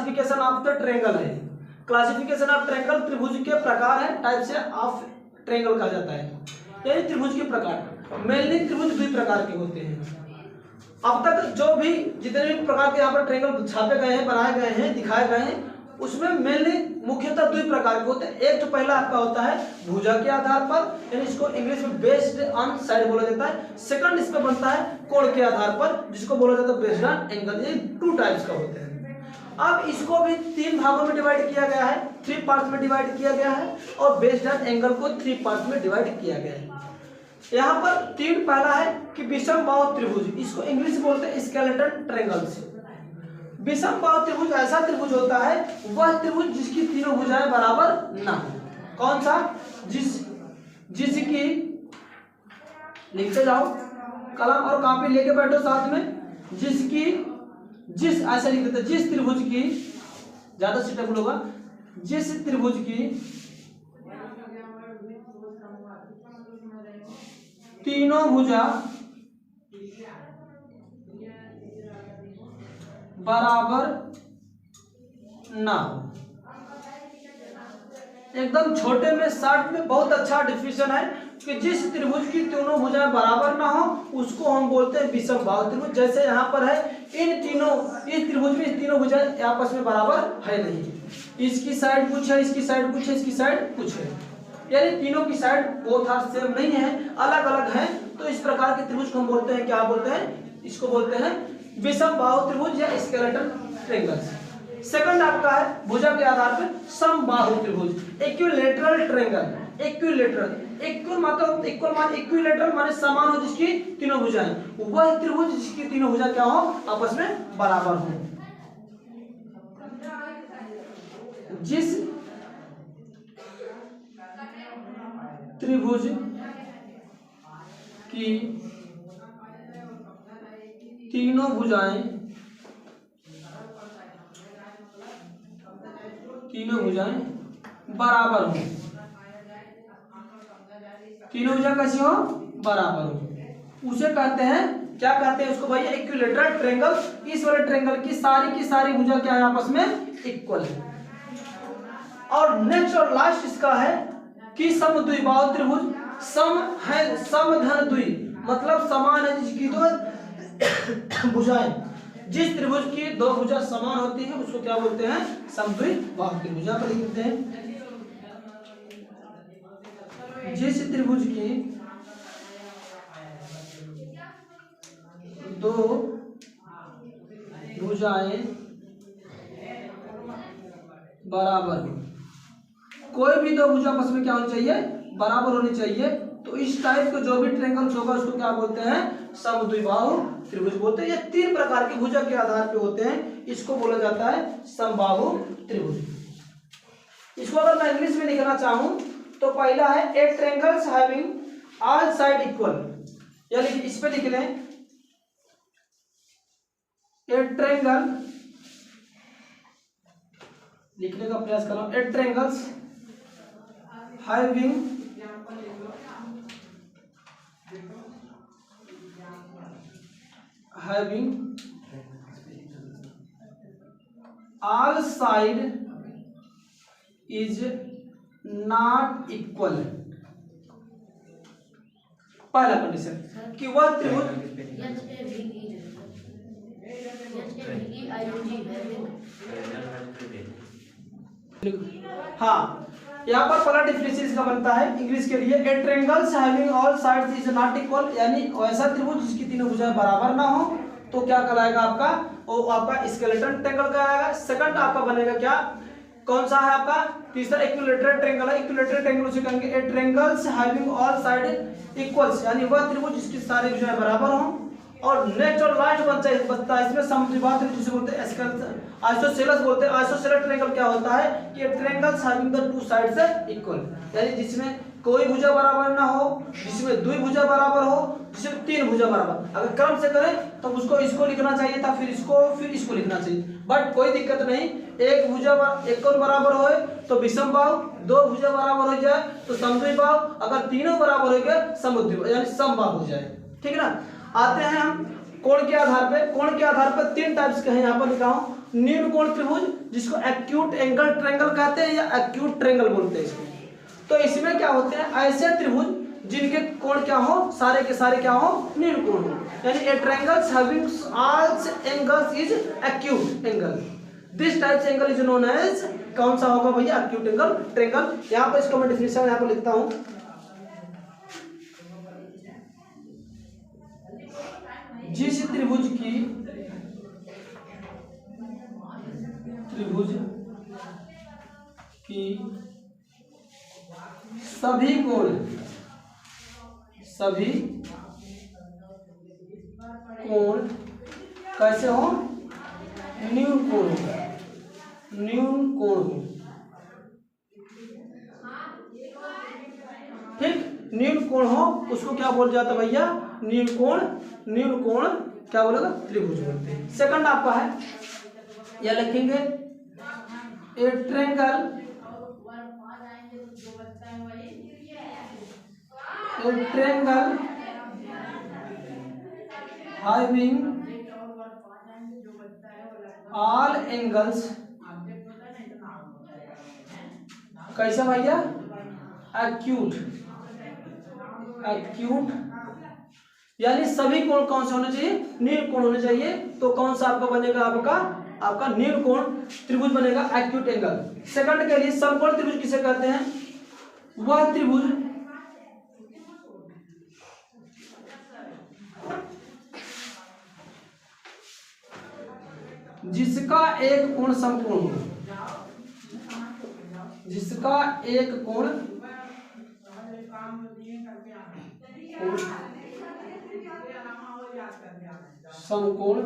Classification of the triangle है। Classification of triangle त्रिभुज के प्रकार है, टाइप से ऑफ ट्रायंगल कहा जाता है, यानी त्रिभुज के प्रकार। मेनली त्रिभुज दो प्रकार के होते हैं। अब तक जो भी जितने भी प्रकार के यहाँ पर ट्रायंगल छापे गए हैं, बनाए गए हैं, दिखाए गए हैं, उसमें मेनली मुख्यतः दो प्रकार के होते हैं। एक तो पहला आपका होता है भुजा के आधार पर, यानी इसको इंग्लिश में बेस्ड ऑन साइड बोला जाता है। सेकंड इस पे बनता है कोण के आधार पर, जिसको बोला जाता है बेस्ड ऑन एंगल। ये टू टाइप्स का होते हैं। अब इसको भी तीन भागों में डिवाइड किया गया है, 3 पार्ट्स में डिवाइड किया गया है, और बेस्ड ऑन एंगल को 3 पार्ट्स में डिवाइड किया गया है। यहाँ पर तीन पहला है कि विषम बाहु त्रिभुज, इसको इंग्लिश में बोलते हैं स्केलेटन ट्रायंगल्स। विषम बाहु त्रिभुज ऐसा त्रिभुज होता है, वह त्रिभुज जिसकी तीनों भुजाएं बराबर ना हो। कौन सा? जिसकी, लिखते जाओ, कलम और कॉपी लेके बैठो साथ में, ऐसे लिख देते, जिस त्रिभुज की, ज्यादा सुटेबल होगा, जिस त्रिभुज की तीनों भुजा बराबर ना हो। एकदम छोटे में शॉर्ट में बहुत अच्छा डिफिनेशन है कि जिस त्रिभुज की तीनों भुजाएं बराबर ना हो उसको हम बोलते हैं विषम बाहु त्रिभुज। जैसे यहाँ पर है, इस त्रिभुज में तीनों भुजाएं आपस में बराबर है नहीं, इसकी साइड कुछ है, इसकी साइड कुछ है, इसकी साइड कुछ है, यानी तीनों की साइड बोथ आर सेम नहीं है, अलग अलग है। तो इस प्रकार के त्रिभुज को हम बोलते हैं, क्या बोलते हैं? इसको बोलते हैं विषम बाहु त्रिभुज या स्केलेटन ट्रायंगल्स। सेकंड आपका है भुजा के आधार पर समबाहु त्रिभुज, इक्विलैटरल ट्रायंगल। इक्विलैटरल माने समान हो, जिसकी तीनों भुजाएं, वह त्रिभुज जिसकी तीनों भुजा क्या हो, आपस में बराबर हो। जिस त्रिभुज की तीनों भुजाएं बराबर हो, तीनों भुजा कैसी हो? बराबर हो, उसे कहते हैं, क्या कहते हैं उसको भैया? Equilateral triangle. इस वाले ट्रायंगल की सारी भुजा क्या है? आपस में इक्वल है। और नेक्स्ट और लास्ट इसका है कि समद्विबाहु त्रिभुज। सम है, समधन द्वि मतलब समान है, जिसकी दो भुजाएं, जिस त्रिभुज की दो भुजा समान होती है उसको क्या बोलते हैं? समद्विबाहु त्रिभुज। पर लिखते हैं, जिस त्रिभुज की दो भुजाएं बराबर हो, कोई भी दो भुजा आपस में क्या होनी चाहिए? बराबर होनी चाहिए। तो इस टाइप का जो भी ट्रायंगल होगा उसको क्या बोलते हैं? समद्विबाहु त्रिभुज बोलते हैं। ये 3 प्रकार की भुजा के आधार पे होते हैं, इसको बोला जाता है समबाहु त्रिभुज। इसको अगर मैं इंग्लिश में लिखना चाहूं तो पहला है a triangles having all side equal, यानी इस पे लिख लें, ए ट्रायंगल, लिखने का प्रयास कर रहा हूं, a triangles having all side is not equal। पहला कंडीशन कि वह त्रिभुज, हाँ, यहाँ पर पहला डिफिनेशन इसका बनता है इंग्लिश के लिए, a triangles having all sides is not equal, यानी ऐसा त्रिभुज जिसकी तीनों भुजाएं बराबर ना हो तो क्या कहलाएगा आपका? वो आपका स्केलेटन ट्रायंगल कहलाएगा। सेकंड आपका बनेगा क्या? कौन सा है आपका? तीसरा इक्विलैटरल ट्रायंगल है। इक्विलैटरल ट्रायंगल उसे कहेंगे a triangles having all side equals, यानी वह त्रिभुज जिसकी सारी भुजाएं बराबर हों। और नेक्स्ट और लास्ट बनता है इसमें समद्विबाहु त्रिभुज, जिसे बोलते हैं आइसोसेलेस बोलते हैं। आइसोसेलेस ट्रायंगल क्या होता है कि triangles having the two sides equal, यानी जिसमें कोई भुजा बराबर ना हो, जिसमें द्विभुजा बराबर हो, जिसमें 3 भुजा बराबर। अगर क्रम से करें तो उसको इसको लिखना चाहिए था, फिर इसको लिखना चाहिए, बट कोई दिक्कत नहीं। एक भुजा एक कोण बराबर हो तो विषम बाहु, 2 भुजा बराबर हो जाए तो समद्विबाहु, अगर तीनों बराबर हो गए समद्विबाहु यानी समबाहु हो जाए। ठीक है ना? आते हैं हम कोण के आधार पे। कोण के आधार पर 3 टाइप्स के हैं, यहाँ पर लिखा हूं, न्यून कोण त्रिभुज, जिसको एक्यूट एंगल ट्रायंगल कहते हैं या एक्यूट ट्रायंगल बोलते हैं इसको। तो इसमें क्या होते हैं, ऐसे त्रिभुज जिनके कोण क्या हो, सारे के सारे क्या हो, न्यून कोण हो, यानी a triangles having all angles is acute angle. This type angle is known as, कौन सा होगा भैया, एक्यूट एंगल ट्रायंगल। यहाँ पर इसका मैं डेफिनेशन यहाँ पर लिखता हूँ, जिस त्रिभुज की सभी कोण कैसे हो, न्यून कोण हो, ठीक, न्यून कोण हो उसको क्या बोल जाता है भैया, न्यून कोण क्या बोलेगा, त्रिभुज बोलते हैं। सेकंड आपका है, या लिखेंगे ए ट्रायंगल having all angles, कैसा भैया, एक्यूट, यानी सभी कोण कौन से होने चाहिए, न्यून कोण होने चाहिए। तो कौन सा आपका बनेगा, आपका न्यून कोण त्रिभुज बनेगा, एक्यूट एंगल। सेकंड के लिए समकोण त्रिभुज किसे कहते हैं, वह त्रिभुज जिसका एक कोण समकोण हो, जिसका एक कोण समकोण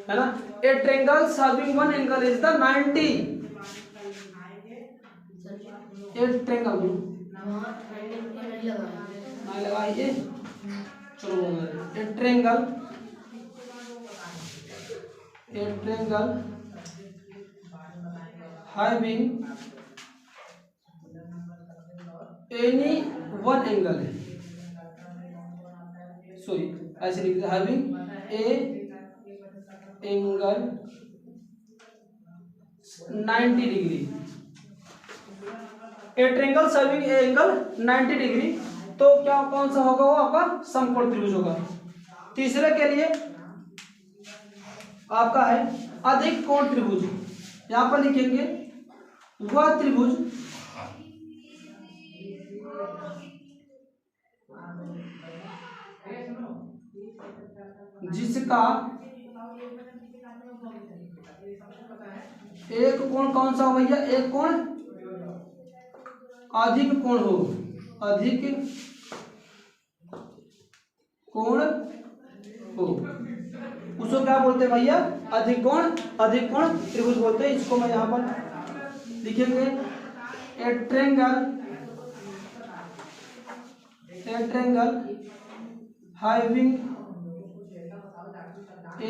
है ना। ए triangle having one angle is the 90, A triangle नहीं लगाइए, चलो ए triangle having any one angle है, सॉरी ऐसे लिखते हैं, having A angle 90 degree, A triangle having A angle 90 degree, तो क्या कौन सा होगा, वो आपका समकोण त्रिभुज होगा। तीसरे के लिए आपका है अधिक कोण त्रिभुज, यहां पर लिखेंगे वह त्रिभुज जिसका एक कोण कौन सा हो भैया, एक कोण अधिक कोण हो, अधिक कोण हो, उसको क्या बोलते हैं भैया, अधिक कोण त्रिभुज बोलते हैं। इसको मैं यहां पर लिखेंगे ए triangle having A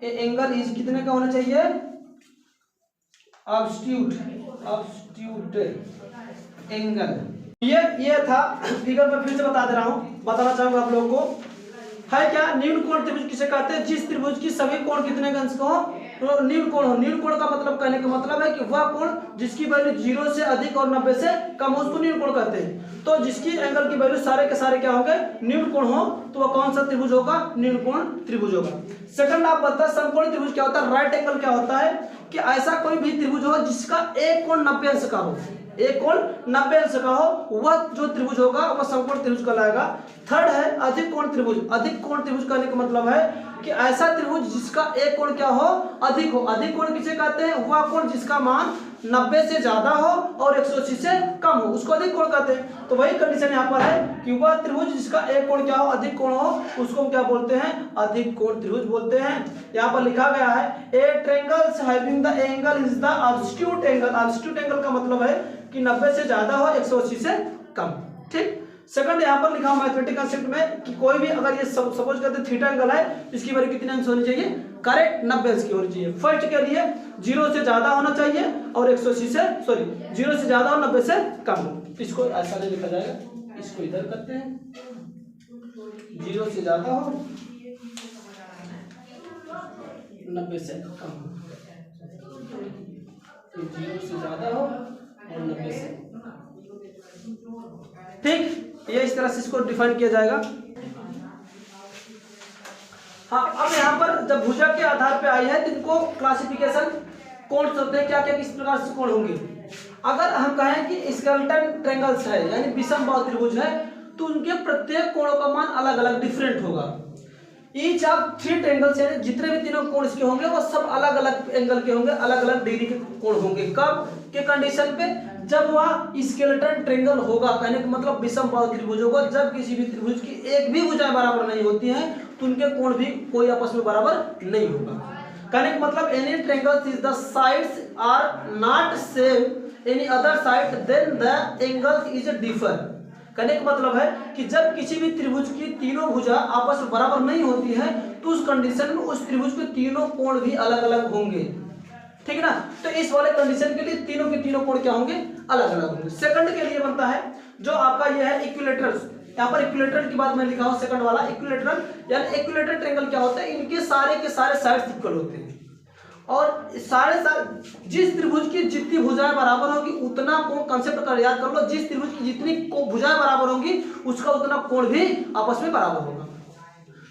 angle is कितने का होना चाहिए, ऑब्स्ट्यूट एंगल। ये था फिगर में, फिर से बता दे रहा हूं, बताना चाहूंगा आप लोगों को, है क्या, न्यून कोण त्रिभुज किसे कहते हैं, जिस त्रिभुज की सभी कोण कितने अंश का हो, तो न्यून कोण हो। न्यून कोण का मतलब, कहने का मतलब है कि वह कोण जिसकी वैल्यू 0 से अधिक और 90 से कम हो, उसको न्यून कोण कहते हैं। तो जिसकी एंगल की वैल्यू सारे के सारे क्या होंगे, न्यून कोण हो, तो वह कौन सा त्रिभुज होगा, न्यून कोण त्रिभुज होगा। सेकंड आप बता, समकोण त्रिभुज क्या होता है, राइट एंगल क्या होता है, कि ऐसा कोई भी त्रिभुज हो जिसका एक कोण 90 अंश का हो, एक कोण 90 अंश का हो, वह जो त्रिभुज होगा वह समकोण त्रिभुज कहलाएगा। थर्ड है अधिक कोण त्रिभुज। अधिक कोण त्रिभुज कहने का मतलब है कि ऐसा त्रिभुज जिसका एक कोण क्या हो, अधिक हो। अधिक कोण किसे कहते हैं, वह कोण जिसका मान 90 से ज्यादा हो और 180 से कम हो, उसको अधिक कोण कहते हैं। तो वही कंडीशन यहाँ पर है कि वह त्रिभुज जिसका एक कोण क्या हो, अधिक कोण हो, उसको क्या बोलते हैं, अधिक कोण त्रिभुज बोलते हैं। यहाँ पर लिखा गया है a triangles having the angle is the ऑब्स्ट्यूट एंगल। ऑब्स्ट्यूट एंगल का मतलब है कि 90 से ज्यादा हो, 180 से कम। ठीक। सेकंड यहाँ पर लिखा मैथमेटिक कंसेप्ट में कि कोई भी अगर ये सपोज करते थीटा एंगल है, इसकी वैल्यू कितने अंश होनी चाहिए, करेक्ट 90 अंश की होनी चाहिए। फर्स्ट के लिए 0 से ज्यादा होना चाहिए और 180 से, सॉरी 0 से ज्यादा और 90 से कम हो। इसको ऐसा नहीं लिखा जाएगा, इसको इधर करते हैं। 0 से ज्यादा हो, 90 से कम हो। तो 0 से ज्यादा हो और 90 से, ठीक। ये इस तरह से इसको डिफाइन किया जाएगा। हाँ, अब यहाँ पर जब भुजा के आधार पे आई है तो इनको क्लासिफिकेशन कोण होते हैं, क्या क्या किस प्रकार से कोण होंगे। अगर हम कहें कि स्केलेटन ट्रायंगल्स है यानी विषम बाहु त्रिभुज है, तो उनके प्रत्येक कोणों का मान अलग अलग डिफरेंट होगा। ईच ऑफ 3 ट्रायंगल्स यानी जितने भी तीनों कोण इसके होंगे वो सब अलग अलग एंगल के होंगे, अलग अलग डिग्री के कोण होंगे। कब के कंडीशन पे, जब वह स्केलेटन ट्रायंगल होगा, कहने का मतलब विषम बाहु त्रिभुज होगा। जब किसी भी त्रिभुज की एक भी भुजाएं बराबर नहीं होती हैं तो उनके कोण भी कोई आपस में बराबर नहीं होगा। कहने का मतलब any triangle is the sides are not same any other side then the angle is differ. कहने का मतलब है कि जब किसी भी त्रिभुज की तीनों भुजा आपस में बराबर नहीं होती है तो उस कंडीशन में उस त्रिभुज के तीनों कोण भी अलग अलग होंगे, ठीक है ना। तो इस वाले कंडीशन के लिए तीनों के तीनों कोण क्या होंगे, अलग अलग होंगे। सेकंड के लिए बनता है जो आपका ये है इक्विलैटरल। यहाँ पर इक्विलैटरल की बात मैं लिखा हूं, सेकंड वाला इक्विलैटरल यानी इक्विलैटरल ट्रायंगल क्या होता है, इनके सारे के सारे साइड्स इक्वल होते हैं और सारे जिस त्रिभुज की जितनी भुजाएं बराबर होगी उतना कोण, कंसेप्ट का याद कर लो, जिस त्रिभुज की जितनी भुजाएं बराबर होंगी उसका उतना कोण भी आपस में बराबर होगा।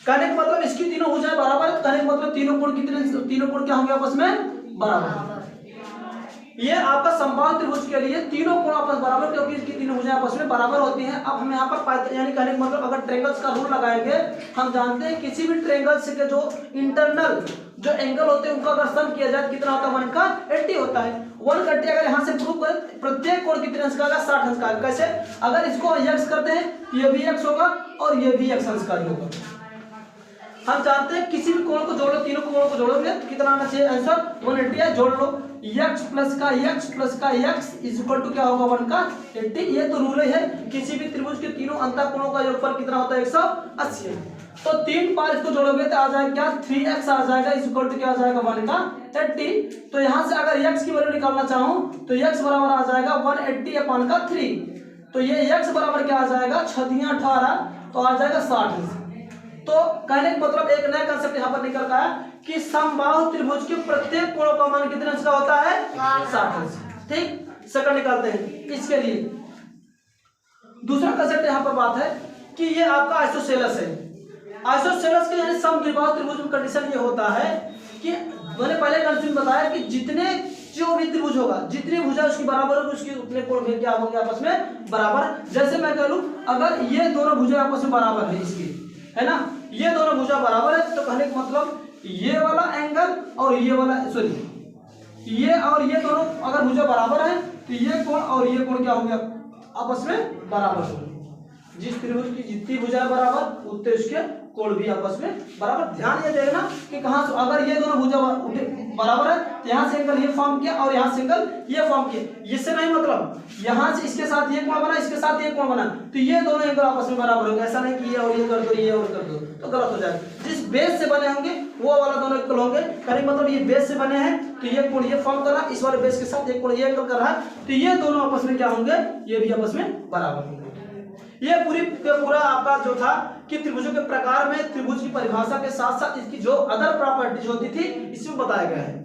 कहने का मतलब इसकी तीनों भुजाएं बराबर है, कहने का मतलब तीनों कोण कितने, तीनों कोण क्या होंगे आपस में बराबर। ये आपका समबाहु त्रिभुज के लिए तीनों कोण आपस बराबर, क्योंकि इसकी तीनों भुजाएं आपस में बराबर होती हैं। अब हम यहाँ पर यानी कहने का मतलब अगर ट्रायंगल्स का रूल लगाएंगे, हम जानते हैं किसी भी ट्रायंगल्स के जो इंटरनल जो एंगल होते हैं उनका अगर सम किया जाए कितना होता है, 1 का 80 होता है। 1 का 80 अगर यहाँ से प्रूव करें प्रत्येक कोण कितने अंश का होगा, 60 अंश का। कैसे, अगर इसको x करते हैं ये भी x होगा और ये भी x अंश का होगा। हम जानते हैं किसी भी कोण को जोड़ो, तीनों कोणों को जोड़ोगे तो कितना आना चाहिए आंसर, 180 है। जोड़ लो x प्लस का x इज इक्वल टू क्या होगा 1 का 80। ये तो रूल है, किसी भी त्रिभुज के तीनों अंतःकोणों का योगफल कितना होता है 180 है। तो 3 बार इसको जोड़ोगे तो आ जाएगा क्या 3x आ जाएगा इज इक्वल टू क्या आ जाएगा 1 का 80। तो यहाँ से अगर x की वैल्यू निकालना चाहूं तो x बराबर आ जाएगा 180 अपॉन का 3। तो ये x बराबर क्या आ जाएगा 6 × 18 तो आ जाएगा 60। तो कहने का मतलब एक नया कांसेप्ट यहाँ पर निकल रहा है कि समबाहु त्रिभुज के प्रत्येक कोणों का मान कितने अंश का होता है 60 अंश, ठीक। सेकंड निकालते हैं इसके लिए। दूसरा कांसेप्ट यहाँ पर बात है कि ये आपका आइसोसेलेस है। आइसोसेलेस के यानी समद्विबाहु त्रिभुज में कंडीशन ये होता है कि मैंने पहले कंडीशन बताया कि जितने जो भी त्रिभुज होगा जितनी भुजा उसकी बराबर होगी उसके उतने कोण भी क्या होंगे आपस में बराबर। जैसे मैं कह लूं अगर ये दोनों भुजा आपस में बराबर है, इसकी है ना, ये दोनों भुजा बराबर है तो कहने का मतलब ये वाला एंगल और ये वाला ये और ये दोनों अगर भुजा बराबर है तो ये कोण और ये कोण क्या होंगे आपस में बराबर होंगे। जिस त्रिभुज की जितनी भुजाएं बराबर उतने उसके कोण भी आपस में बराबर। ध्यान ये देखना कि कहां से अगर ये दोनों भुजा बराबर है तो यहाँ से एंगल ये फॉर्म किया और यहाँ से एंगल ये फॉर्म किया। इससे नहीं मतलब यहाँ से इसके साथ ये कोण बना इसके साथ ये कोण बना तो ये दोनों एंगल आपस में बराबर होंगे। ऐसा नहीं कि ये और ये कर दो ये और कर दो तो गलत हो जाएगा। जिस बेस से बने होंगे वो वाला दोनों इक्वल होंगे। कहीं मतलब ये बेस से बने हैं तो ये कोण ये फॉर्म कर रहा है, इस वाले बेस के साथ एक कोण ये एंगल कर रहा है तो ये दोनों आपस में क्या होंगे, ये भी आपस में बराबर होंगे। ये पूरा आपका जो था कि त्रिभुजों के प्रकार में त्रिभुज की परिभाषा के साथ साथ इसकी जो अदर प्रॉपर्टीज होती थी इसमें बताया गया है।